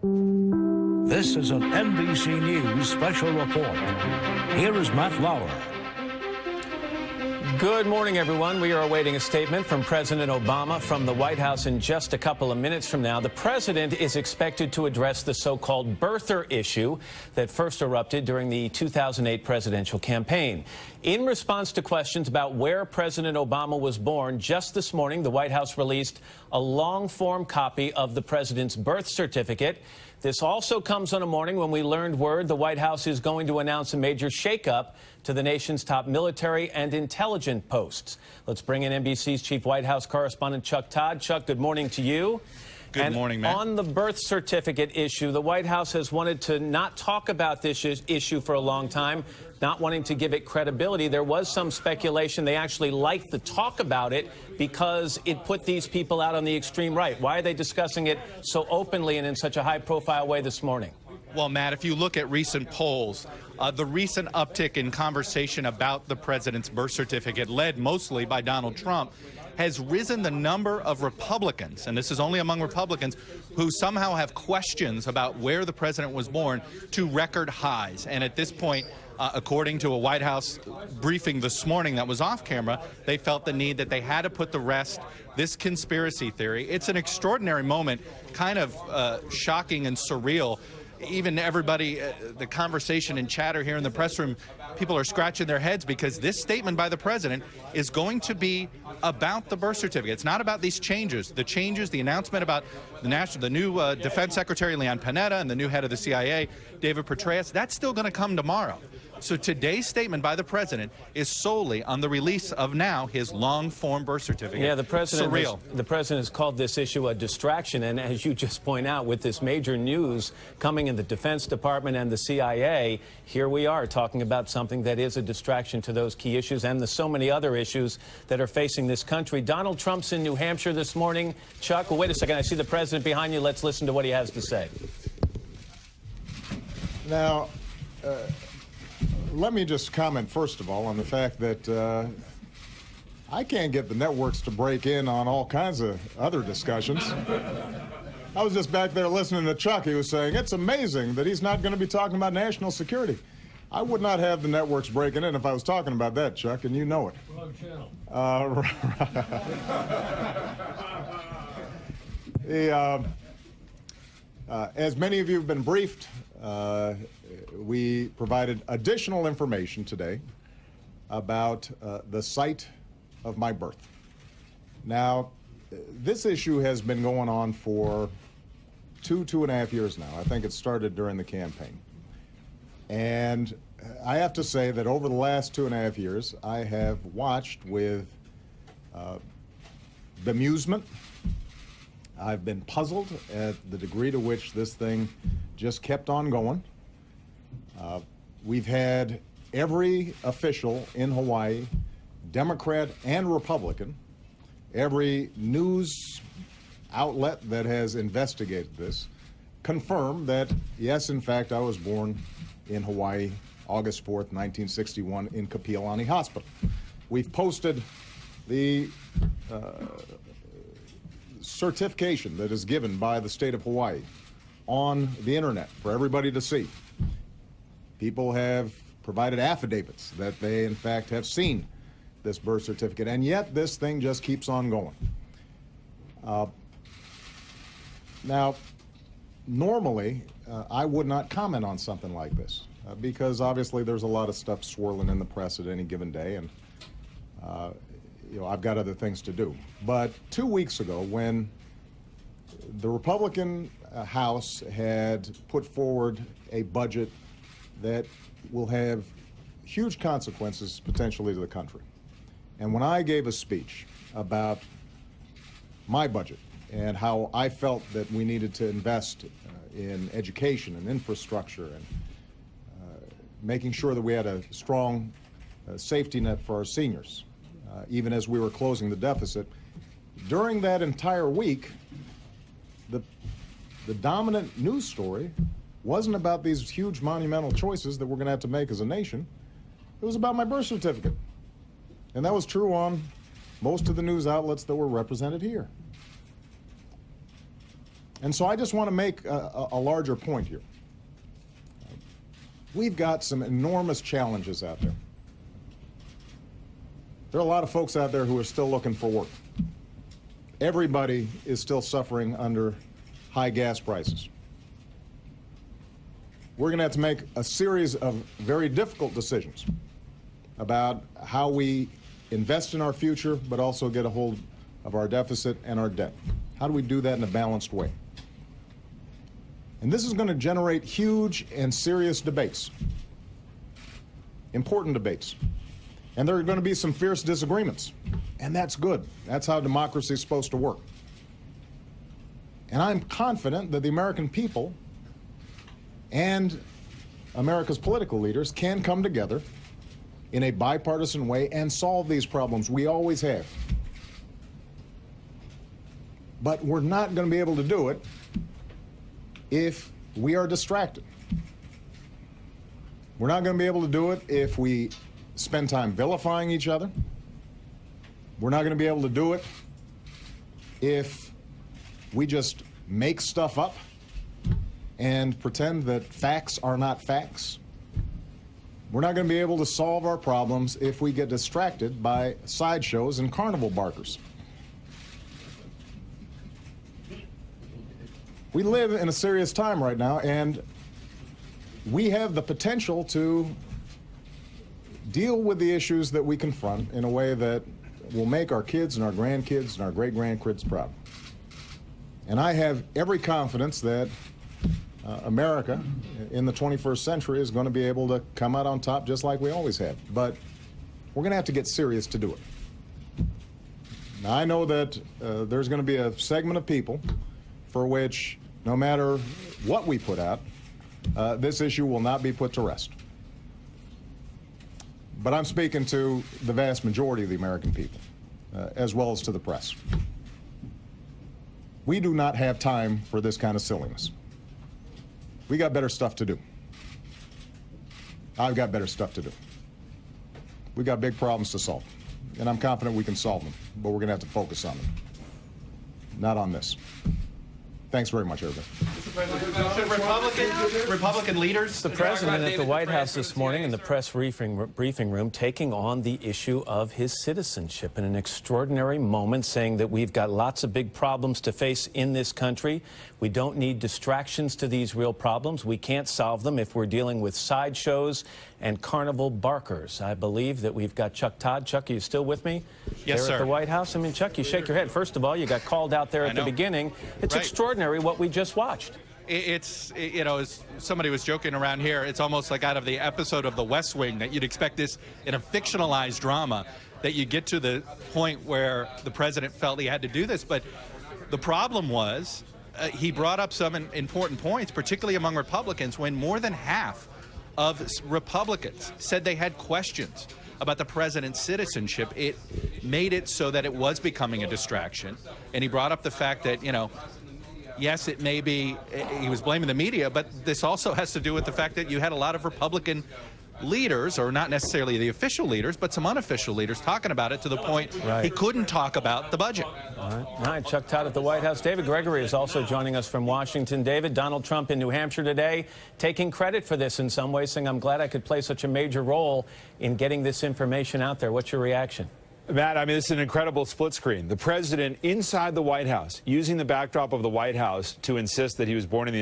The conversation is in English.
This is an NBC News special report. Here is Matt Lauer. Good morning, everyone. We are awaiting a statement from President Obama from the White House in just a couple of minutes from now. The president is expected to address the so-called birther issue that first erupted during the 2008 presidential campaign. In response to questions about where President Obama was born, just this morning, the White House released a long-form copy of the president's birth certificate. This also comes on a morning when we learned word the White House is going to announce a major shakeup to the nation's top military and intelligence posts. Let's bring in NBC's chief White House correspondent, Chuck Todd. Chuck, good morning to you. Good morning, Matt. On the birth certificate issue, the White House has wanted to not talk about this issue for a long time, not wanting to give it credibility. There was some speculation they actually liked the talk about it because it put these people out on the extreme right. Why are they discussing it so openly and in such a high-profile way this morning? Well, Matt, if you look at recent polls, the recent uptick in conversation about the president's birth certificate, led mostly by Donald Trump, has risen the number of Republicans, and this is only among Republicans, who somehow have questions about where the president was born to record highs. And at this point, according to a White House briefing this morning that was off camera, they felt the need that they had to put to rest this conspiracy theory. It's an extraordinary moment, kind of shocking and surreal. Even everybody, the conversation and chatter here in the press room, people are scratching their heads because this statement by the president is going to be about the birth certificate. It's not about these changes. The announcement about the new Defense Secretary Leon Panetta and the new head of the CIA, David Petraeus, that's still going to come tomorrow. So today's statement by the president is solely on the release of now his long-form birth certificate. Yeah, the president Surreal. has called this issue a distraction, and as you just point out, with this major news coming in the Defense Department and the CIA, here we are talking about something that is a distraction to those key issues and the so many other issues that are facing this country. Donald Trump's in New Hampshire this morning. Chuck, well, wait a second. I see the president behind you. Let's listen to what he has to say. Now, let me just comment, first of all, on the fact that I can't get the networks to break in on all kinds of other discussions. I was just back there listening to Chuck. He was saying, it's amazing that he's not going to be talking about national security. I would not have the networks breaking in if I was talking about that, Chuck, and you know it. Wrong channel. As many of you have been briefed, we provided additional information today about the site of my birth. Now, this issue has been going on for two and a half years now. I think it started during the campaign. And I have to say that over the last 2.5 years, I have watched with bemusement. I've been puzzled at the degree to which this thing just kept on going. We've had every official in Hawaii, Democrat and Republican, every news outlet that has investigated this, confirm that, yes, in fact, I was born in Hawaii, August 4th, 1961, in Kapiolani Hospital. We've posted the certification that is given by the state of Hawaii on the internet for everybody to see. People have provided affidavits that they, in fact, have seen this birth certificate, and yet this thing just keeps on going. Now, normally, I would not comment on something like this because obviously there's a lot of stuff swirling in the press at any given day, and I've got other things to do. But 2 weeks ago, when the Republican House had put forward a budget that will have huge consequences potentially to the country, and when I gave a speech about my budget and how I felt that we needed to invest in education and infrastructure and making sure that we had a strong safety net for our seniors, even as we were closing the deficit, during that entire week, the dominant news story wasn't about these huge monumental choices that we're going to have to make as a nation. It was about my birth certificate. And that was true on most of the news outlets that were represented here. And so I just want to make a larger point here. We've got some enormous challenges out there. There are a lot of folks out there who are still looking for work. Everybody is still suffering under high gas prices. We're going to have to make a series of very difficult decisions about how we invest in our future, but also get a hold of our deficit and our debt. How do we do that in a balanced way? And this is going to generate huge and serious debates, important debates. And there are going to be some fierce disagreements, and that's good. That's how democracy is supposed to work. And I'm confident that the American people and America's political leaders can come together in a bipartisan way and solve these problems. We always have. But we're not going to be able to do it if we are distracted. We're not going to be able to do it if we spend time vilifying each other. We're not going to be able to do it if we just make stuff up and pretend that facts are not facts. We're not going to be able to solve our problems if we get distracted by sideshows and carnival barkers. We live in a serious time right now, and we have the potential to deal with the issues that we confront in a way that will make our kids and our grandkids and our great-grandkids proud. And I have every confidence that America in the 21st century is going to be able to come out on top just like we always have. But we're going to have to get serious to do it. Now, I know that there's going to be a segment of people for which, no matter what we put out, this issue will not be put to rest. But I'm speaking to the vast majority of the American people, as well as to the press. We do not have time for this kind of silliness. We got better stuff to do. I've got better stuff to do. We got big problems to solve, and I'm confident we can solve them, but we're going to have to focus on them, not on this. Thanks very much, everybody. Should Republican leaders... The president at the White House this morning in the press briefing room taking on the issue of his citizenship in an extraordinary moment, saying that we've got lots of big problems to face in this country. We don't need distractions to these real problems. We can't solve them if we're dealing with sideshows and carnival barkers. I believe that we've got Chuck Todd. Chuck, are you still with me? Yes, there sir. At the White House? I mean, Chuck, you shake your head. First of all, you got called out there at the beginning. It's extraordinary what we just watched. It's, you know, as somebody was joking around here, it's almost like out of the episode of The West Wing that you'd expect this in a fictionalized drama, that you get to the point where the president felt he had to do this. But the problem was he brought up some important points, particularly among Republicans, when more than half of Republicans said they had questions about the president's citizenship. It made it so that it was becoming a distraction. And he brought up the fact that, you know, yes, it may be, he was blaming the media, but this also has to do with the fact that you had a lot of Republican leaders, or not necessarily the official leaders, but some unofficial leaders talking about it to the point he couldn't talk about the budget. All right, Chuck Todd at the White House. David Gregory is also joining us from Washington. David, Donald Trump in New Hampshire today taking credit for this in some ways, saying, I'm glad I could play such a major role in getting this information out there. What's your reaction? Matt, I mean, this is an incredible split screen. The president inside the White House, using the backdrop of the White House to insist that he was born in the